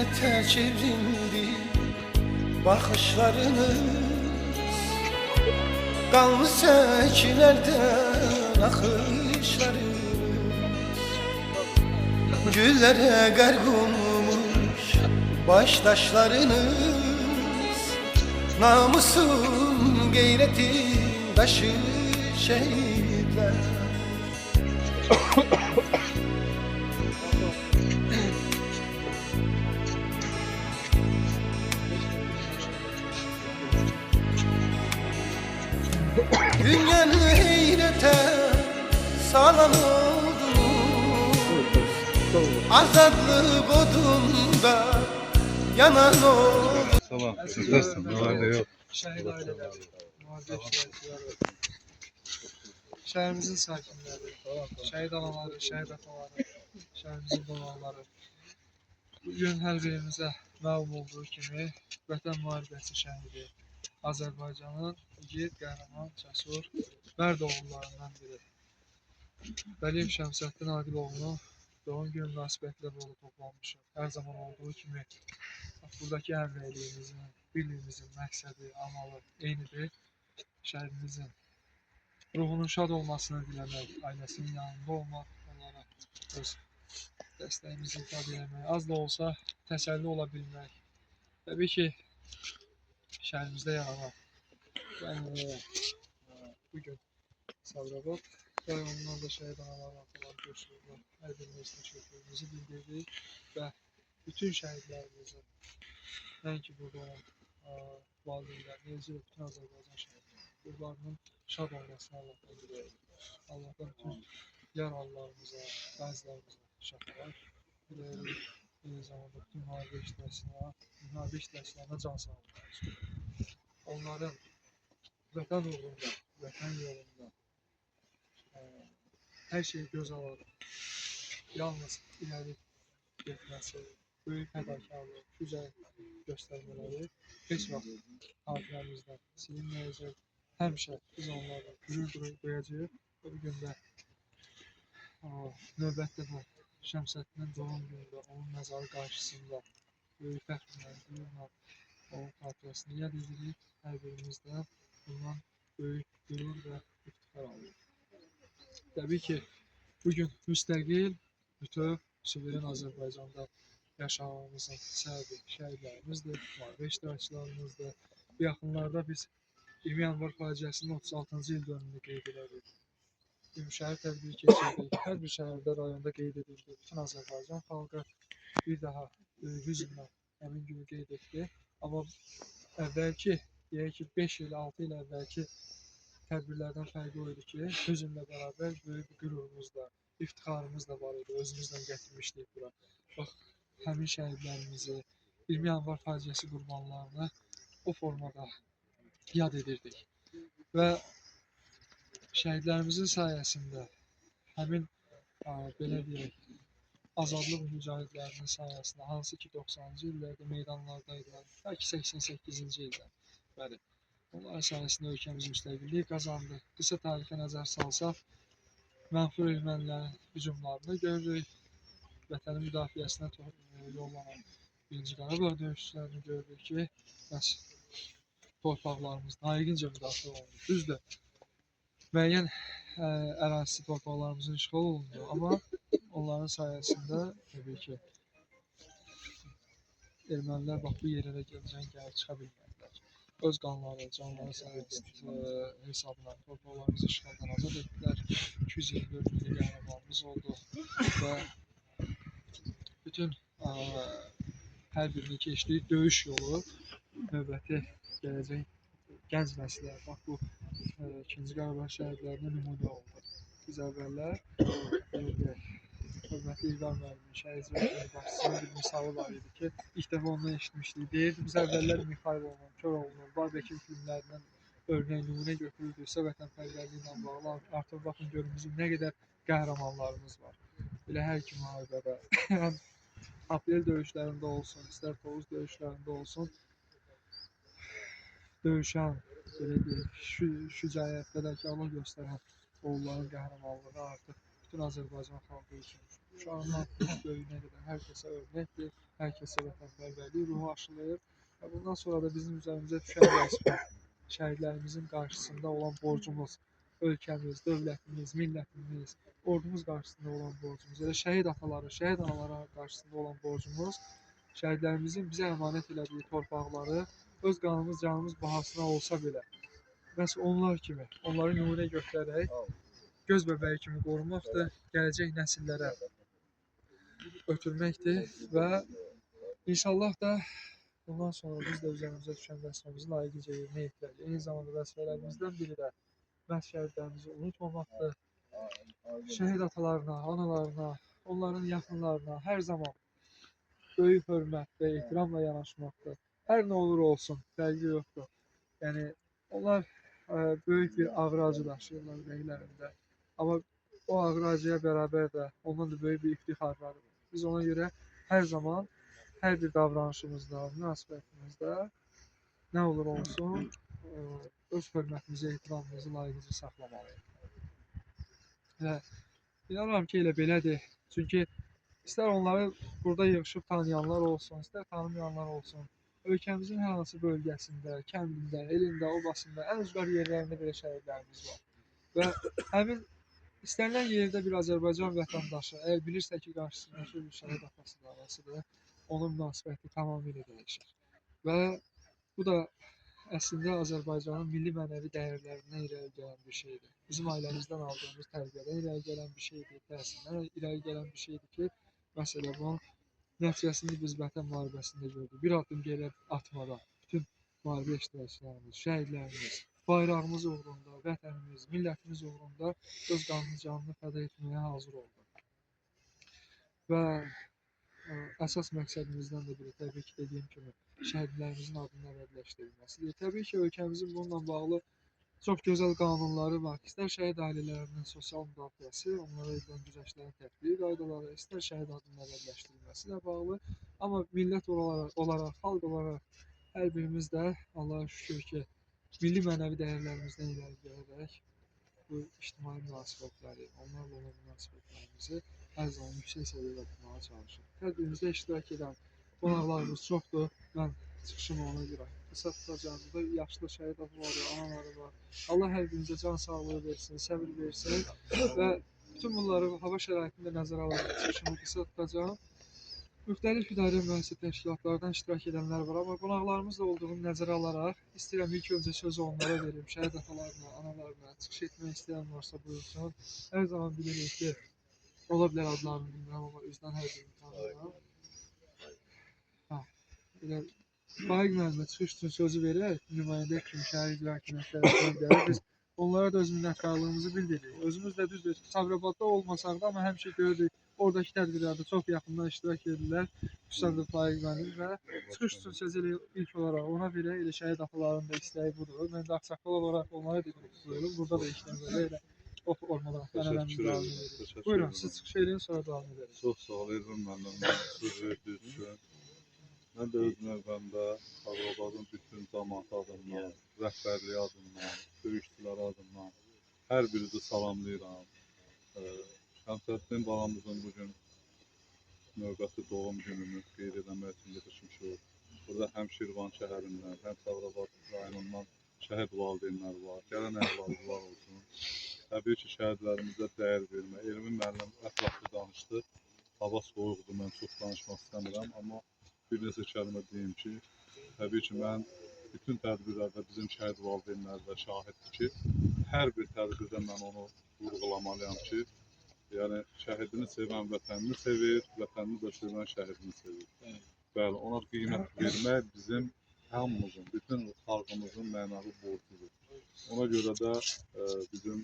nefrete çevrildi bakışlarınız. Kalmış sekilerden akışlarınız. Güllere garg olmuş baştaşlarınız. Namusun gayretin taşı şehitler. Dünyanı heyrete salan oldu. Azadlık odunda yanan oldu. Tamam, sizlersin. Normalde yok. Şehit aileler, muhabbet işçileri, şehrimizin sakinleri, şehit anaları, şehit ataları, şehrimizin donanları. Bugün hər birimizə məlum olduğu kimi Vətən müharibəsi şəhidi Azərbaycanın igid, qəhrəman, cəsur, mərd oğullarından biri Vəliyev Şəmsəddin Adiloğlu'nun doğum günü münasibətilə burada toplanmışıq. Hər zaman olduğu kimi buradakı həmrəyliyimizin, birliyimizin məqsədi, amalı eynidir. Şəhidimizin ruhunun şad olmasını diləmək, ailəsinin yanında olmaq, onlara öz dəstəyimizi ifadə etmək, az da olsa təsəlli ola bilmək. Təbii ki, şəhərimizdə yaranan bugün Sabirabad rayonundan da şəhid anaları, atalar, göçürürlər. Hər birimiz təşəkkürümüzü bildirdik və bütün şəhidlərimizin, nəinki burada olan valideynlər, necə bütün Azərbaycan şəhidləri, ruhlarının şad olmasını Allah'tan diləyək. Allah'tan bütün yaralılarımıza, bəzilərimizə şəfaət diləyək. Eyni zamanda bütün müharibə iştirakçılarına can sağlığı. Onların vətən uğrunda, vətən yolunda hər şeyi göz alaraq yalnız irəli getməsi, böyük fədakarlıq, şücaət göstərmələri heç vaxt xatirəmizdən silinməyəcək. Həmişə biz onlarla gurur duyacağıq və bu gün də növbətdə bu Şəmsəddinin doğum günündə onun məzarı qarşısında böyük fəxrlə, qürurla onun xatirəsini yad edirik. Hər birimiz də bundan böyük qürur və iftixar alırıq. Təbii ki, bugün müstəqil, bütöv, suveren Azərbaycanda yaşamamızın səbəbi şəhidlərimizdir, müharibə iştirakçılarımızdır. Bu yaxınlarda biz 20 yanvar faciəsinin 36-cı il dönümünü qeyd edirik. Şəhər tədbiri keçirdik. Hər bir şəhərdə, rayonda qeyd edildi. Bütün Azərbaycan xalqı bir daha hüznlə həmin günü qeyd etdi. Amma əvvəlki, deyək ki, 5 il, 6 il əvvəlki tədbirlərdən fərqi o idi ki, hüznlə bərabər böyük bir qürurumuz da, iftixarımız da var idi. Özümüzlə gətirmişdik bura. Bax, həmin şəhidlərimizi, 20 yanvar faciəsi qurbanlarını o formada yad edirdik. Və şəhidlərimizin sayəsində həmin belə deyək, azadlıq mücahidlərinin sayəsində, hansı ki 90-cı illərdə meydanlardaydılar, bəlkə 88-ci ildə, bəli, onların sayəsində ölkəmiz müstəqillik qazandı. Qısa tarixə nəzər salsaq, mənfur ermənilərin hücumlarını görürük, vətənin müdafiəsinə yollanan 1-ci Qarabağ döyüşçülərini görürük ki, bəs torpaqlarımız layiqincə müdafiə olunur. Düzdür, müəyyən ərazisi torpaqlarımızın işğal olundu, amma onların sayəsində təbii ki, ermənilər bax bu yerlərə gəlib çıxa bilmədilər. Öz qanları, canları sayəsində hesabına torpaqlarımızı işğaldan azad etdilər. 224 milli qəhrəmanımız oldu və bütün hər birini keçdiyi döyüş yolu növbəti gələcək gənc nəslə, bax bu 2-ci Qarabağ şəhidlərinə nümunə oldu. Biz əvvəllər hörmətli İlqar müəllimin, şəhid başçısının bir misalı var idi ki, ilk dəfə ondan eşitmişdik. Deyirdi, biz əvvəllər Mixaylovla, Koroğlu'nun, Babəkin filmlərindən örnək nümunə götürürdüksə vətənpərvərliklə bağlı, artıq baxın görün bizim nə qədər qəhrəmanlarımız var. Belə hər iki müharibədə, həm aprel döyüşlərində olsun, istər Tovuz döyüşlərində olsun, döyüşən, belə deyək, şücaət, fədakarlıq göstərən oğulların qəhrəmanlığı artıq bütün Azərbaycan xalqı üçün uşağından böyüyünə qədər hər kəsə örnəkdir, hər kəsə vətənpərvərlik ruhu aşılayır. Və bundan sonra da bizim üzərimizə düşən vəzifə, şəhidlərimizin qarşısında olan borcumuz, ölkəmiz, dövlətimiz, millətimiz, ordumuz qarşısında olan borcumuz, elə şəhid ataları, şəhid anaları qarşısında olan borcumuz, şəhidlərimizin bizə əmanət elədiyi torpaqları öz qanımız, canımız bahasına olsa belə, məhz onlar kimi, onları nümunə götürərək göz bəbəyi kimi qorumaqdır, gələcək nəsillərə ötürməkdir və inşallah da bundan sonra biz də üzərimizə düşən vəzifəmizi layiqincə yerinə yetirəcəyik. Eyni zamanda vəzifələrimizdən biri də məhz şəhidlərimizi unutmamaqdır. Şəhid atalarına, analarına, onların yaxınlarına hər zaman böyük hörmət və ehtiramla yanaşmaqdır. Hər nə olur olsun, fərqi yoxdur. Yəni onlar böyük bir ağır acı daşıyırlar ürəklərində. Amma o ağır acıya bərabər də ondan da böyük bir iftixarlardır. Biz ona görə hər zaman hər bir davranışımızda, münasibətimizdə nə olur olsun, öz hörmətimizi, ehtiramımızı layiqincə saxlamalıyıq. Və inanıram ki, elə belədir. Çünki istər onları burada yığışıb tanıyanlar olsun, istər tanımayanlar olsun, ölkəmizin hər hansı bölgəsində, kəndində, elində, obasında, ən ucqar yerlərində belə şəhidlərimiz var. Və həmin istənilən yerdə bir Azərbaycan vətəndaşı, əgər bilirsə ki, qarşısındakı bir şəhid atasıdır, anasıdır, onun münasibəti tamamilə dəyişir. Və bu da əslində Azərbaycanın milli mənəvi dəyərlərindən irəli gələn bir şeydir. Bizim ailəmizdən aldığımız tərbiyədən irəli gələn bir şeydir, təhsildən irəli gələn bir şeydir ki, məsələ bunun nəticəsində biz Vətən müharibəsində gördük. Bir addım geri atmadan bütün müharibə iştirakçılarımız, şəhidlərimiz, bayrağımız uğrunda, vətənimiz, millətimiz uğrunda öz qanını, canını fəda etməyə hazır oldu. Və əsas məqsədimizdən də biri təbii ki, dediyim kimi şəhidlərimizin adının əbədiləşdirilməsidir. Təbii ki, ölkəmizin bununla bağlı çox gözəl qanunları var. İstər şəhid ailələrinin sosial müdafiəsi, onlara edilən güzəştlərin tətbiqi qaydaları, istər şəhid adının əbədiləşdirilməsi ilə bağlı. Amma millət olaraq, xalq olaraq hər birimiz də Allah'a şükür ki, milli mənəvi dəyərlərimizdən irəli gələrək bu ictimai münasibətləri, onlarla olan münasibətlərimizi hər zaman yüksək səviyyədə tutmağa çalışır. Tədbirimizdə iştirak edən qonaqlarımız çoxdur. Mən çıxışımı ona görə qısa tutacağım. Burada yaşlı şəhid ataları, anaları var. Allah hər birimizə can sağlığı versin, səbir versin və bütün bunları hava şəraitində nəzərə alaraq çıxışımı qısa tutacağım. Müxtəlif idarə müəssisə təşkilatlardan iştirak edənlər var, amma qonaqlarımız da olduğunu nəzərə alaraq istəyirəm ilk öncə sözü onlara verim. Şəhid atalarına, analarına çıxış etmək istəyən varsa buyursun. Hər zaman bilirik ki, ola bilər adlarını bilmirəm, amma üzdən hər birini tanıyıram. Elə Faiq müəllimə çıxış üçün sözü verək, nümayəndə kimi şəhər icra hakimiyyətləri gəlir. Biz onlara da öz minnətdarlığımızı bildiririk. Özümüz də düzdür, Sabirabadda olmasaq da, amma həmişə görürük, oradakı tədbirlərdə çox yaxından iştirak edirlər. Xüsusən də Faiq müəllim və çıxış üçün sözü ilk olaraq ona verək, elə şəhid atalarının da istəyi budur. Mən də ağsaqqal olaraq onlara dedim, buyurun, burada da işləyəm elə o formada ənənəmizi davam edirik. Buyurun, siz çıxış edin, sonra davam ederiz. Çox sağ ol, Elvin müəllim, söz verdiyi üçün. Mən də öz növbəmdə Sabirabadın bütün cəmaatı adından, rəhbərliyi adından, döyüşçüləri adından hər birinizi salamlayıram. Şəmsəddin balamızın bugün növbəti doğum gününü qeyd eləmək üçün yetişmişik. Burada həm Şirvan şəhərindən, həm Sabirabad rayonundan şəhid valideynlər var, gələn əhvallar olsun. Təbii ki, şəhidlərimizə dəyər vermək. Elvin müəllim ətraflı danışdı. Hava soyuqdur, mən çox danışmaq istəmirəm, amma bir neçə kəlmə deyim ki, təbii ki, mən bütün tədbirlərdə bizim şəhid valideynləri də şahiddir ki, hər bir tədbirdə mən onu vurğulamalıyam ki, yəni şəhidini sevən vətənini sevir, vətənini də sevən şəhidini sevir. Bəli, ona qiymət vermək bizim hamımızın, bütün xalqımızın mənəvi borcudur. Ona görə də bizim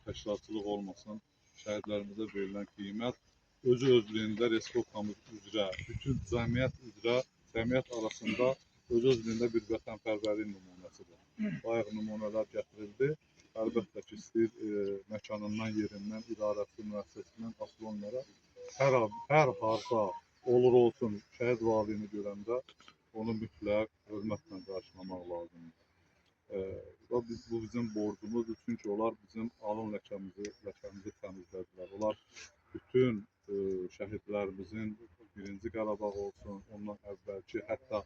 təşkilatçılıq olmasın, şəhidlərimizə verilən qiymət özü-özlüyündə respublikamız üzrə, bütün cəmiyyət arasında özü-özlüyündə bir vətənpərvərlik nümunəsidir. Bayaq nümunələr gətirildi. Əlbəttə ki, istəyir məkanından, yerindən, idarəsi, müəssisəsindən asılı olmayaraq hər harda olur olsun şəhid valideyni görəndə onu mütləq hörmətlə qarşılamaq lazımdır. bu bizim borcumuzdur. Çünki onlar bizim alın ləkəmizi təmizlədilər. Onlar bütün şəhidlərimizin birinci Qarabağ olsun, ondan əvvəlki, hətta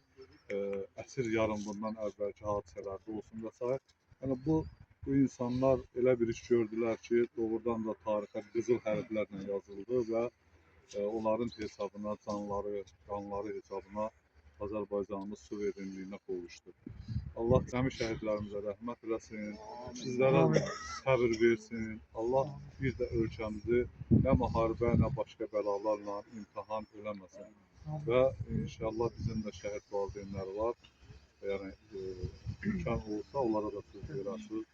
əsir yarımından əvvəlki hadisələrdə olsun və s. Yəni bu insanlar elə bir iş gördülər ki, doğrudan da tarixə qızıl hərflərlə yazıldı və onların hesabına, canları, qanları hesabına Azərbaycanımız suverenliyinə qovuşdu. Allah cəmi şəhidlərimizə rəhmət eləsin, bizlərə səbir versin. Allah bir də ölkəmizi nə müharibə, nə başqa bəlalarla imtahan eləməsin. Və inşallah bizim də şəhid valideynləri var. Yəni imkan olsa onlara da söz verəsiniz.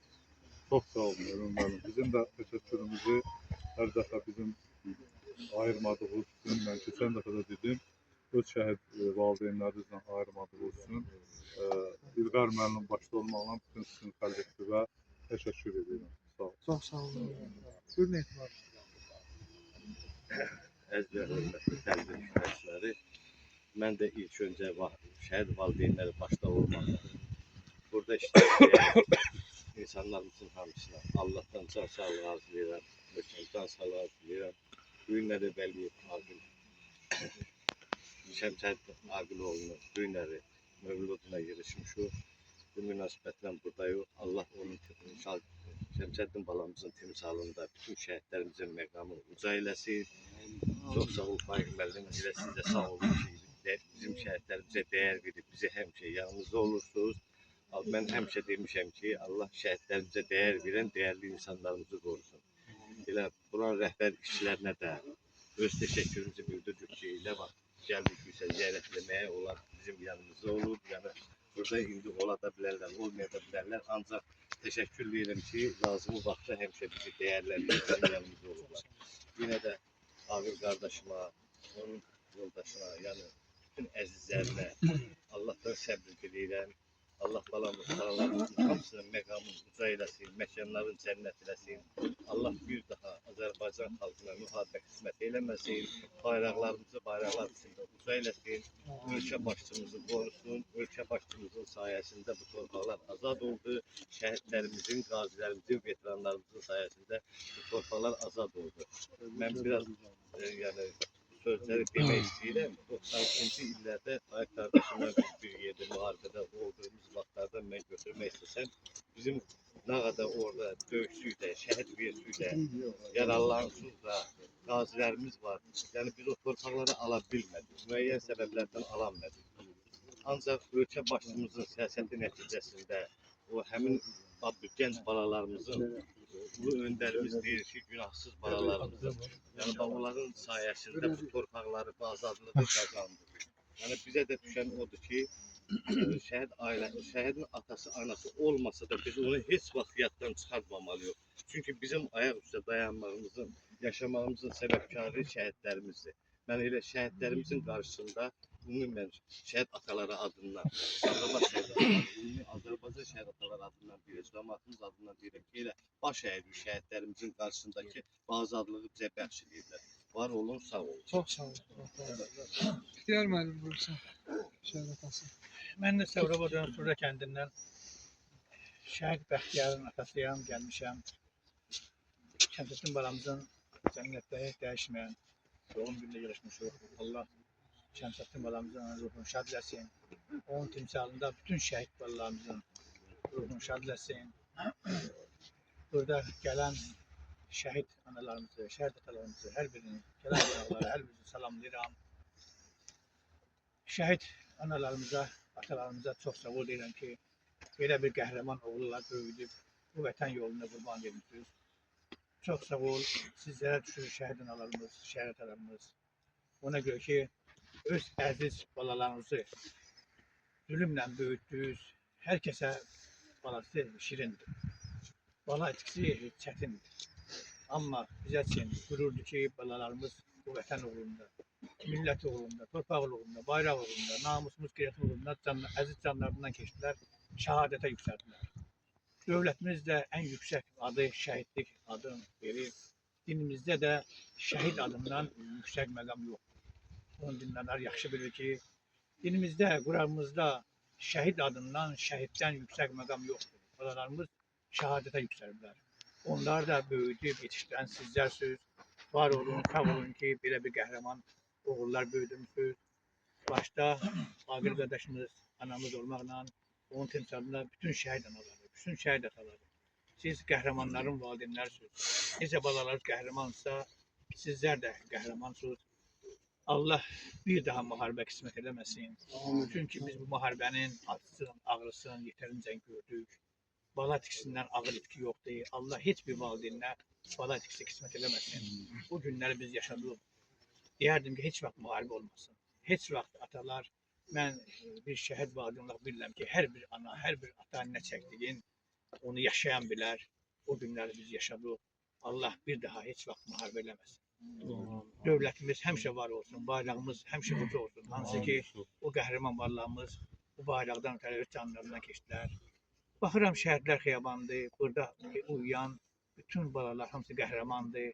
Çox sağ olun Elon müəllim. Bizim də təşəkkürümüzü hər dəfə bizim ayırmadığımız üçün, mən keçən dəfə də dedim, öz şəhid valideynlərinizlə ayırmadığınız üçün İlqar müəllim başda olmaqla bütün sizin kollektivə təşəkkür edirəm. Sağ olun. Çox sağ olun. Buyurun Etibar. Əziz və hörmətli təlbir iştirakçıları, mən də ilk öncə şəhid valideynləri başda olmaqla burada iştirak insanlarımızın hamısına Allah'tan can sağlığı arzulayıram, can sağlığı arzulayıram. Bu günləri Vəliyev Aqil, Şəmsəd Aqiloğlu'nun bu günləri mövluduna girişmişik. Bu münasibətlə buradayıq. Allah onun Şəmsəddin balamızın timsalında bütün şəhidlərimizin məqamını uca eləsin. Çox sağ ol Faiq müəllim, elə siz də sağ olun ki, bizim şəhidlərimizə dəyər verib, bizi həmişə yanımızda olursunuz. Mən həmişə demişəm ki, Allah şəhidlərimizə dəyər verən dəyərli insanlarımızı qorusun. Elə buranın rəhbər işçilərinə də öz təşəkkürümüzü bildirdik ki, elə vaxt gəldiksə ziyarətləməyə onlar bizim yanımızda olur. Yəni burada indi ola da bilərlər, olmaya da bilərlər. Ancaq təşəkkür verirəm ki, lazımı vaxtda həmişə bizi dəyərləndirib bizim yanımızda olurlar. Yine də Aqil qardaşıma, onun yoldaşına, yəni bütün əzizlərinə Allah'tan səbir diləyirəm. Allah balamız, paralarımızın hamısının məqamını uca eləsin, məkanların cənnət eləsin. Allah bir daha Azərbaycan xalqına müharibə qismət eləməsin, bayraqlarımızı bayraqlar içində uca eləsin, ölkə başçımızı qorusun, ölkə başçımızın sayəsində bu torpaqlar azad oldu, şəhidlərimizin, qazilərimizin, veteranlarımızın sayəsində bu torpaqlar azad oldu. Mən biraz yəni sözləri demək istəyirəm. 92-ci illərdə Faiq qardaşımla biz bir yerdə müharibədə olduğumuz vaxtlarda mən götürmək istəsəm, bizim nə qədər orada döyüşsüz də, şəhid versüz də, yaralansız da, qazilərimiz var. Yəni biz o torpaqları ala bilmədik. Müəyyən səbəblərdən alamədik. Ancaq ölkə başçımızın siyasəti nəticəsində o həmin gənc balalarımızın bu öndərimiz deyir ki, günahsız balalarımızın, yəni onların sayəsində bu torpaqları, bu azadlığı qazandı. Yəni bizə də düşən odur ki, şəhidin atası, anası olmasa da biz onu heç vaxt yaddan çıxartmamalıyıq. Çünki bizim ayaq üstə dayanmağımızın, yaşamağımızın səbəbkarı şəhidlərimizdir. Mən elə şəhidlərimizin qarşısında ümumən şəhid ataları adından, Azərbaycan şəhid ataları adından deyirəm, cəmaatımız adından deyirəm ki, elə baş əyilmiş şəhidlərimizin qarşısındakı azadlığı bizə bəxş edirlər. Var olun, sağ olun. Çox sağ olun. İxtiyar müəllim buyursun. Şəhid atası. Mən də Səvrabadın Surra kəndindən şəhid Bəxtiyarın atasıyam, gəlmişəm. Şəmsəddin balamızın cəmiyyətdə dəyişməyən doğum günündə yarışmışıq. Allah Şəmsəddin balamızın ruhunu şad eləsin. Onun timsalında bütün şəhid balalarımızın ruhunu şad eləsin. Burada gələn şəhid analarımızı, şəhid atalarımızı, hər birini, gələn qonaqları, hər birini salamlayıram. Şəhid analarımıza, atalarımıza çox sağ ol deyirəm ki, belə bir qəhrəman oğullar böyüdüb, bu vətən yolunda qurban vermişsiniz. Çox sağ ol, sizlərə düşür şəhid analarımız, şəhid atalarımız. Ona görə ki, öz əziz balalarınızı zülümlə böyütdünüz, hər kəsə balası şirindir. Bala etkisi çətindir. Amma bizə üçün qürurdur ki, balalarımız bu vətən uğrunda, millət uğrunda, torpaq uğrunda, bayraq uğrunda, namusumuz, qeyrət uğrunda əziz canlarından keçdilər, şəhadətə yüksəldilər. Dövlətimiz də ən yüksək adı, şəhidlik adını verir. Dinimizdə də şəhid adından yüksək məqam yoxdur. Onun dinlənlər yaxşı bilir ki, dinimizdə, Quranımızda şəhid adından, şəhiddən yüksək məqam yoxdur. Balalarımız şehadete yükseldiler. Onlar da büyüdüb yetiştirən sizlərsiniz. Var olun, sağ olun ki, belə bir qəhrəman oğullar böyüdürmüsünüz. Başta Agil qardaşımız, anamız olmaqla onun timsalında bütün şəhid anaları, bütün şəhid ataları. Siz qəhrəmanların valideynlərsiniz. Necə balalar qəhrəmansa, sizlər də qəhrəmansınız. Allah bir daha müharibə qismət eləməsin. Çünki biz bu müharibənin acısını, ağrısını yetərincə gördük. Bala itkisindən ağır itki yoxdur. Allah heç bir valideynə bala itkisi qismət eləməsin. Bu günləri biz yaşadıq. Deyərdim ki, heç vaxt müharibə olmasın. Heç vaxt atalar, mən bir şəhid valideyn olaraq bilirəm ki, hər bir ana, hər bir ata nə çəkdiyin, onu yaşayan bilər. O günləri biz yaşadıq. Allah bir daha heç vaxt müharibə eləməsin. Dövlətimiz həmişə var olsun, bayrağımız həmişə uca olsun. Hansı ki, o qəhrəman varlığımız bu bayraqdan ötəri öz canlarından keçdilər. Baxıram şəhidlər xiyabandır, burada uyuyan bütün balalar hamısı qəhrəmandır.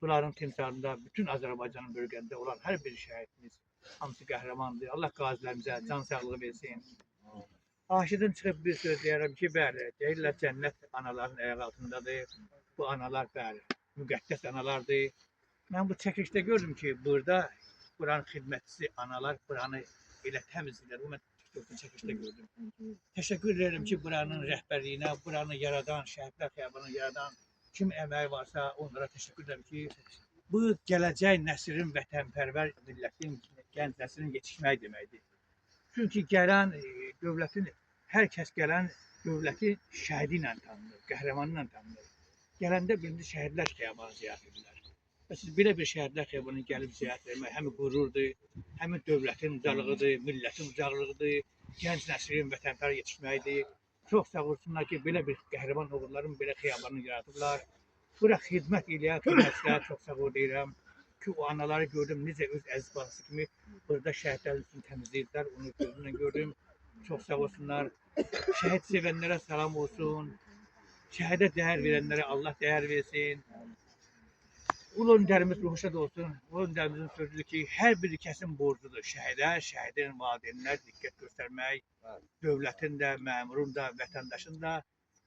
Bunların timsalında bütün Azərbaycanın bölgəndə olan hər bir şəhidimiz hamısı qəhrəmandır. Allah qazilərimizə can sağlığı versin. Aşidən çıxıb bir söz deyərəm ki, bəli, deyirlər cənnət anaların ayağı altındadır. Bu analar bəli, müqəddəs analardır. Mən bu çəkilişdə gördüm ki, buranın xidmətçisi analar buranı elə təmizləyirlər. Bu mən TikTok'un çəkilişdə gördüm. Təşəkkür edirəm ki, buranın rəhbərliyinə, buranı yaradan, şəhidlər xiyabanını yaradan kim əməyi varsa onlara təşəkkür edirəm ki, bu gələcək nəslin vətənpərvər millətin, gənc nəslin yetişməyi deməkdir. Çünki gələn dövlətin, hər kəs gələn dövləti şəhidi ilə tanınır, qəhrəmanı ilə tanınır. Gələndə birinci şəhidlər xiyabanı ziyarət edirlər. Və siz belə bir şəhidlər xiyabanını gəlib ziyarət etmək həm qürurdur, həm dövlətin ucalığıdır, millətin ucalığıdır, gənc nəslin vətənpərvər yetişməyidir. Çox sağ olsunlar ki, belə bir qəhrəman oğulların belə xiyabanını yaradıblar. Bura xidmət eləyən xidmətçilərə çox sağ ol deyirəm ki, o anaları gördüm, necə öz əziz balası kimi burada şəhidlərin üçün təmizləyirlər, onu gözümlə gördüm. Çox sağ olsunlar. Şəhid sevənlərə salam olsun. Şəhidə dəyər verənlərə Allah dəyər versin. Ulu öndərimiz ruhu şad olsun. Ulu öndərimizin sözüdür ki, hər bir kəsin borcudur şəhidə, şəhidin valideynlər diqqət göstərmək, dövlətin də, məmurun da, vətəndaşın da.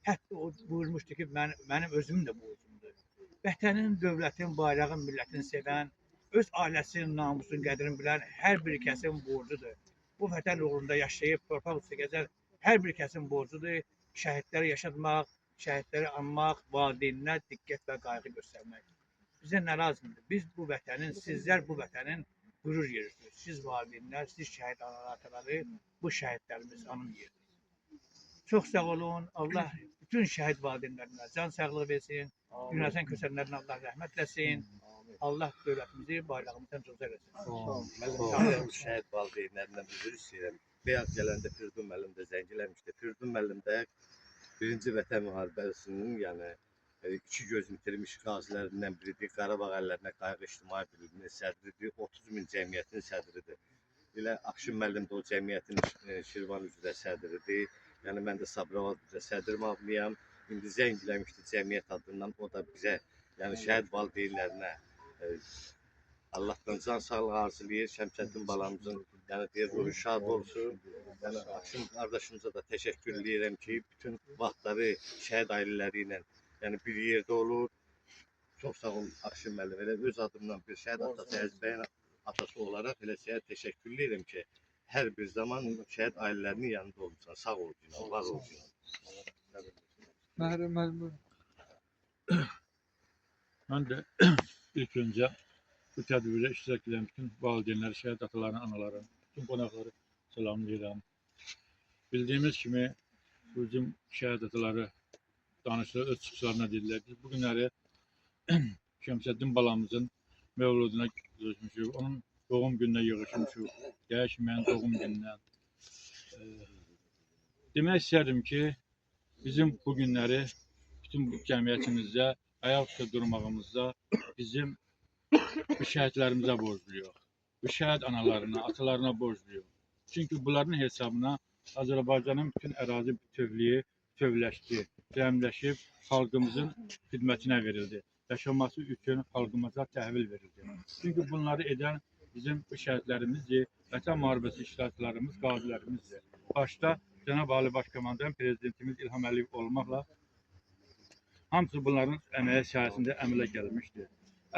Hətta o buyurmuşdu ki, mənim özümün də borcumdur. Vətənin, dövlətin, bayrağın, millətin sevən, öz ailəsinin namusun, qədrini bilən hər bir kəsin borcudur. Bu vətən uğrunda yaşayıb, torpaq üstə gəzər, hər bir kəsin borcudur. Şəhidləri yaşatmaq, şəhidləri anmaq, valideynlər diqqət və qayğı göstərmək. Bizə nə lazımdır? Biz bu vətənin, sizlər bu vətənin qürur yerirsiniz. Siz valideynlər, siz şəhid ataları, bu şəhidlərimiz anım yeridir. Çox sağ olun. Allah bütün şəhid valideynlərinə can sağlığı versin. Günahsan köçənlərinə Allah rəhmət eləsin. Allah dövlətimizi, bayrağımızdan cüzər etsin. Mən şəhid valideynlərindən üzr istəyirəm. Beyaz gələndə Firdun müəllim də zəng eləmişdi. Firdun müəllim də birinci Vətən müharibəsinin, yəni iki gözünü itirmiş qazilərindən biridir. Qarabağ əllərinə qayğı ictimai birliyinin sədridir. 30 min cəmiyyətin sədridir. Elə Akşin müəllim də o cəmiyyətin Şirvan üzrə sədridir. Yəni mən də Sabirabad üzrə sədr müaviniyəm. İndi zəng eləmişdi cəmiyyət adından. O da bizə, yəni şəhid valideynlərinə Allahdan can sağlığı arzulayır. Şəmsəddin balamızın, yəni deyir, ruhu şad olsun. Yəni Akşin qardaşımıza da təşəkkür edirəm ki, bütün vaxtları şəhid ailələri ilə yəni bir yerdə olur. Çox sağ olun Akşin müəllim. Elə öz adımdan bir şəhid atası, Əziz bəyin atası olaraq elə sizə təşəkkür edirəm ki, hər bir zaman şəhid ailələrinin yanında olmuşsan. Sağ ol, var olsun. Məhrəm müəllim. Mən də ilk öncə bu tədbirdə iştirak edən bütün valideynləri, şəhid atalarını, anaları, bütün qonaqları salamlayıram. Bildiyimiz kimi bizim şəhid ataları danışır, öz çıxışlarına dedilər ki, bu günləri Şəmsəddin balamızın mövluduna görüşmüşük, onun doğum gününə yığışmışıq, dəyişməyən doğum günündən. Demək istərdim ki, bizim bu günləri bütün bu cəmiyyətimizdə, ayaq üstə durmağımızda bizim bu şəhidlərimizə borcluyuq. Bu şəhid analarına, atalarına borcluyuq. Çünki bunların hesabına Azərbaycanın bütün ərazi bütövlüyü bütövləşdi, cəmləşib xalqımızın xidmətinə verildi. Yaşaması üçün xalqımıza təhvil verildi. Çünki bunları edən bizim bu şəhidlərimizdir, Vətən müharibəsi iştirakçılarımız, qazilərimizdir. Başda Cənab Ali Baş Komandan Prezidentimiz İlham Əliyev olmaqla hamısı bunların əməyi sayəsində əmələ gəlmişdir.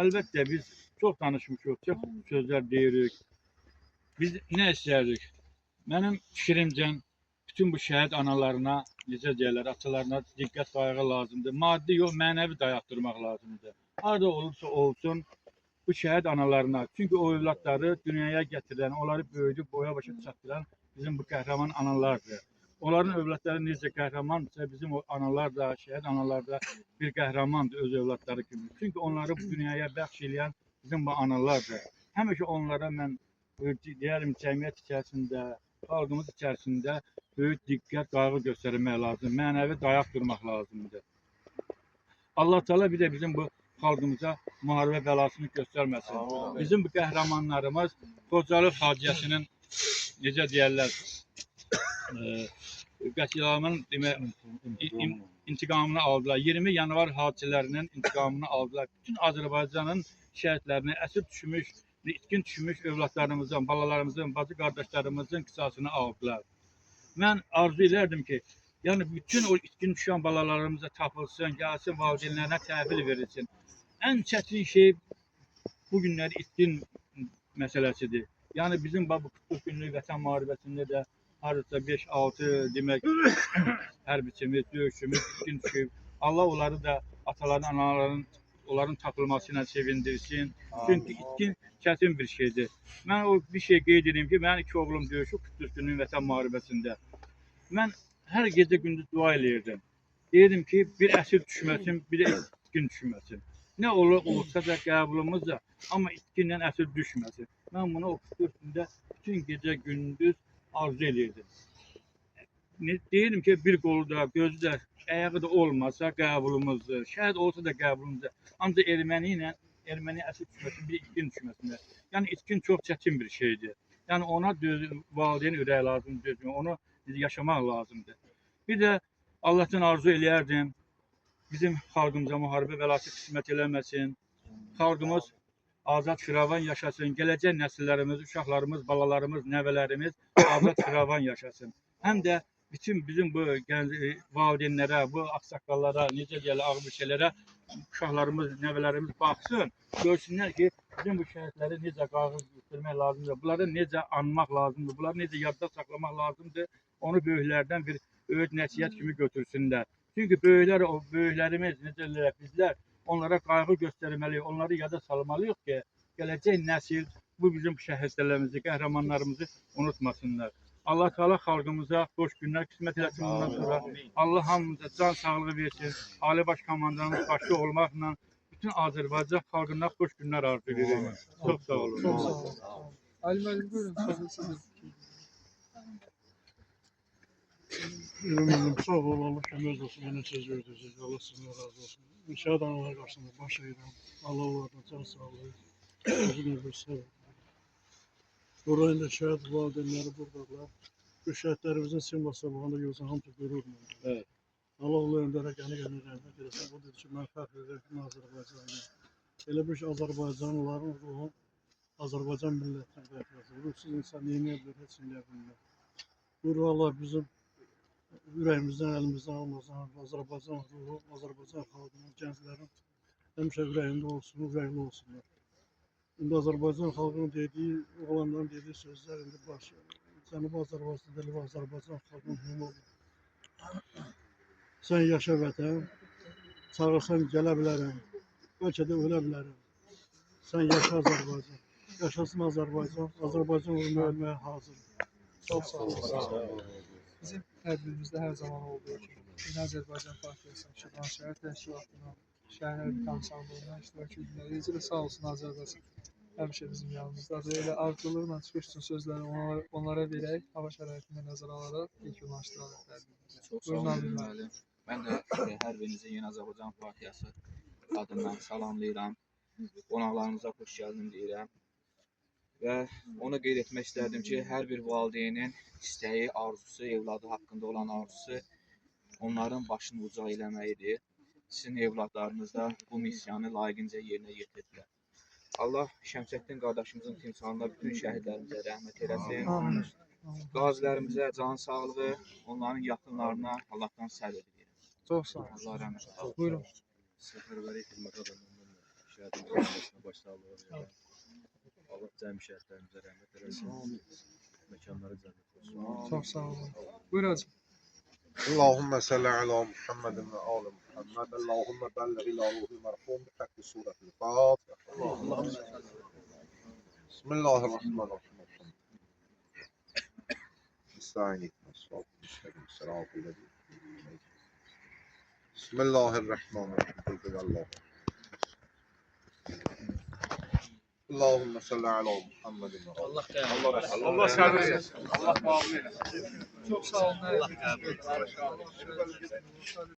Əlbəttə biz çox danışmışıq, çox sözlər deyirik. Biz nə istərdik? Mənim fikrimcə bütün bu şəhid analarına, necə deyirlər, atalarına diqqət qayğı lazımdır. Maddi yox, mənəvi dayatdırmaq lazımdır. Harada olursa olsun bu şəhid analarına, çünki o övladları dünyaya gətirən, onları böyüdüb boya başa çatdıran bizim bu qəhrəman analardır. Onların övladları necə qəhrəmandırsa, bizim o analar da, şəhid analar da bir qəhrəmandır öz övladları kimi. Çünki onları bu dünyaya bəxş edən bizim bu analardır. Həmişə onlara mən deyərim, cəmiyyət içərisində, xalqımız içərisində böyük diqqət, qayğı göstərmək lazımdır. Mənəvi dayaq durmaq lazımdır. Allah Teala bir də bizim bu xalqımıza müharibə bəlasını göstərməsin. Bizim bu qəhrəmanlarımız Xocalı faciəsinin necə deyərlər, qətliamın intiqamını aldılar. 20 yanvar hadisələrinin intiqamını aldılar. Bütün Azərbaycanın şəhidlərini, əsir düşmüş, itkin düşmüş övladlarımızın, balalarımızın, bacı qardaşlarımızın qisasını aldılar. Mən arzu elərdim ki, yəni bütün o itkin düşən balalarımıza tapılsın, gəlsin, valideynlərinə təhvil verilsin. Ən çətin şey bu günləri itkin məsələsidir. Yəni bizim bu 40 günlük vətən müharibəsində də hardasa 5-6 demək hərbiçimiz, döyüşçümüz itkin düşüb. Allah onları da ataların, anaların onların tapılması ilə sevindirsin. Çünki itkin çətin bir şeydir. Mən o bir şey qeyd edeyim ki, mənim 2 oğlum döyüşüb 40 günlük vətən müharibəsində. Mən hər gecə gündüz dua eləyirdim. Deyirdim ki, bir əsir düşməsin, bir də itkin düşməsin. Nə olur olsa da qəbulumuz da, amma itkinlə əsir düşməsin. Mən bunu o 44 gündə bütün gecə gündüz arzu eləyirdim. Deyirdim ki, bir qolu da, gözü də, ayağı da olmasa qəbulumuzdur. Şəhid olsa da qəbulumuzdur. Ancaq erməni əsir düşməsin, bir itkin düşməsin. Yəni itkin çox çətin bir şeydir. Yəni ona valideyn ürək lazımdır, onu yaşamaq lazımdır. Bir də Allahdan arzu eləyərdim, bizim xalqımıza müharibə bəlası qismət eləməsin. Xalqımız azad firavan yaşasın. Gələcək nəsillərimiz, uşaqlarımız, balalarımız, nəvələrimiz azad firavan yaşasın. Həm də bütün bizim bu valideynlərə, bu ağsaqqallara, necə deyirlər, ağbirçələrə uşaqlarımız, nəvələrimiz baxsın, görsünlər ki, bizim bu şəhidləri necə qayğı göstərmək lazımdır, bunları necə anmaq lazımdır, bunları necə yadda saxlamaq lazımdır, onu böyüklərdən bir öyüd nəsihət kimi götürsünlər. Çünki böyüklərimiz, necə deyirlər, bizlər onlara qayğı göstərməliyik, onları yada salmalıyıq ki, gələcək nəsil bu bizim şəhidlərimizi, qəhrəmanlarımızı unutmasınlar. Allah Teala xalqımıza xoş günlər qismət eləsin bundan sonra. Allah hamımıza can sağlığı versin. Ali Baş Komandanımız başda olmaqla bütün Azərbaycan xalqına xoş günlər arzu edirik. Çox sağ olun. Çox sağ olun. Ali müəllim, buyurun, sözü. Ümumən sağ ol, Allah kömək olsun, mənə söz verdiniz. Allah sizdən razı olsun. Şəhid analar qarşısında baş əyirəm. Allah onlardan can sağlığı, özünü versin. Orayında şəhid valideynləri buradadılar. Bu şəhidlərimizin simvası bağında görürsən, hamısı qürurla. Evet. Allah onların dərəcəni rəhmət eləsin. O dedi ki, mən fəxr edirəm Azərbaycanla. Elə bir ki, Azərbaycanlıların ruhu Azərbaycan millətinin fəxrəsi. Ruhsuz insan yeməyə bilir, heç eləyə bilmir. Bu ruhlar bizim ürəyimizdən, əlimizdən almazdan, Azərbaycan ruhu, Azərbaycan xalqının, gənclərin həmişə ürəyində olsun, ürəkli olsunlar. İndi Azərbaycan xalqının dediyi, oğlanların dediyi sözlər indi başlayır. Cənubi Azərbaycan dili və Azərbaycan xalqının humoru. Sən yaşa vətən, çağırsan gələ bilərəm, bəlkə də ölə bilərəm. Sən yaşa Azərbaycan, yaşasın Azərbaycan, Azərbaycan uğruna ölməyə hazır. Çox sağ olun. Bizim tədbirimizdə hər zaman olduğu kimi, Yeni Azərbaycan Partiyasının Şirvan şəhər təşkilatının şəhərlər komissarlığına iştirak edirlər. Necə də sağ olsun Azərbaycan. Həmişə bizim yanımızdadır. Elə arzularla çıxış üçün sözləri onlara verək, hava şəraitini nəzərə alaraq yekunlaşdıraraq tədbirimizi. Çox sağ olun müəllim. Mən də hər birinizi Yeni Azərbaycan Partiyası adından salamlayıram. Qonaqlarımıza xoş gəldin deyirəm. Və onu qeyd etmək istərdim ki, hər bir valideynin istəyi, arzusu, evladı haqqında olan arzusu onların başını uca eləməyidir. Sizin evladlarınız da bu missiyanı layiqincə yerinə yetirdilər. Allah Şəmsəddin qardaşımızın timsalında bütün şəhidlərimizə rəhmət eləsin. Qazilərimizə can sağlığı, onların yaxınlarına Allahdan səbir diləyirəm. Çox sağ olun. Allah rəhmət eləsin. Buyurun. səfərbərlik xidmət adamlarının şəhidin ölməsinə başsağlığı verirəm. Allah cəmi şəhidlərimizə rəhmət eləsin. Məkanları cənnət olsun. Çox sağ olun. Buyur hacı. اللهم صل على محمد وآل محمد اللهم بلغ إلى روح المرحوم بحق سورة الفاتحة بسم الله الرحمن الرحيم استعين اهدنا الصراط المستقيم صراط الذين بسم الله الرحمن الرحيم قل هو الله اللهم صل على محمد وآل Allah Allah səbir etsin. Allah qəbul etsin. Çok sağ olun. Allah kabul etsin.